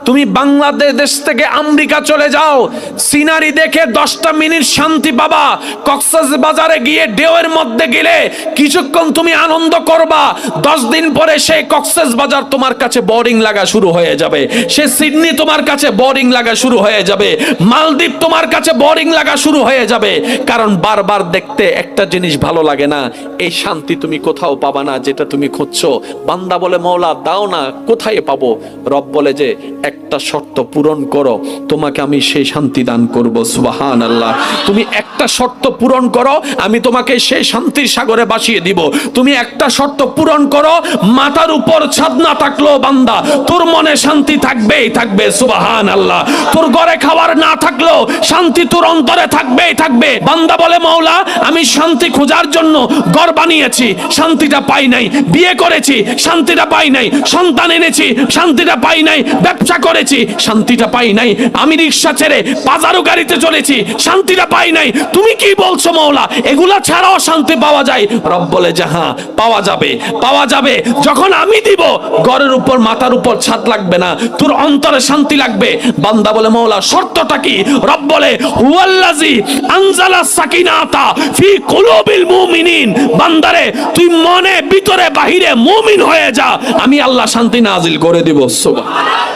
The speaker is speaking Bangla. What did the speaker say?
তুমি বাংলাদেশ থেকে আমেরিকা চলে যাও, সিনারি দেখে 10টা মিনিট শান্তি পাবা। কক্সবাজারে গিয়ে ঢেউয়ের মধ্যে গেলে কিছুক্ষণ তুমি আনন্দ করবা, 10 দিন পরে সেই কক্সবাজার তোমার কাছে বোরিং লাগা শুরু হয়ে যাবে, সে সিডনি তোমার কাছে বোরিং লাগা শুরু হয়ে যাবে, মালদ্বীপ তোমার কাছে বোরিং লাগা শুরু হয়ে যাবে। কারণ বারবার দেখতে একটা জিনিস ভালো লাগে না, এই শান্তি তুমি কোথাও পাবা না যেটা তুমি খুঁজছো। বান্দা বলে মওলা দাও না, কোথায় পাবো? রব বলে যে একটা শর্ত পূরণ করো, তোমাকে আমি সেই শান্তি দান করব। সুবহানাল্লাহ। তুমি একটা শর্ত পূরণ করো, আমি তোমাকে সেই শান্তির সাগরে ভাসিয়ে দিব। তুমি একটা শর্ত পূরণ করো, মাথার উপর ছাদ না থাকলেও বান্দা তোর মনে শান্তি থাকবেই থাকবে। সুবহানাল্লাহ। তোর ঘরে খাবার না থাকলেও শান্তি তোর অন্তরে থাকবেই থাকবে। বান্দা বলে মওলা আমি শান্তি খোঁজার জন্য ঘর বানিয়েছি, শান্তিটা পাই নাই, বিয়ে করেছি, শান্তিটা পাই নাই, সন্তান এনেছি, শান্তিটা পাই নাই, ব্যবসা করেছি, শান্তিটা পাই নাই, আমি রিক্সা ছেড়ে বাজারও গাড়িতে চলেছি, শান্তিটা পাই নাই। তুমি কি বলছো মওলা এগুলা ছাড়াও শান্তি পাওয়া যায়? রব বলে যে হ্যাঁ পাওয়া যাবে, পাওয়া যাবে। যখন আমি দিব ঘরের উপর মাথার উপর ছাদ লাগবে না, তোর অন্তরে শান্তি লাগবে। বান্দা বলে মওলা শর্তটা কি? রব বলে হুয়াল্লাযী আনজালা সাকিনাতা ফি কুলুবিল মুমিনিন। বান্দারে তুই মনে ভিতরে বাহিরে মুমিন হয়ে যা, আমি আল্লাহ শান্তি নাজিল করে দিব। সুবহানাল্লাহ।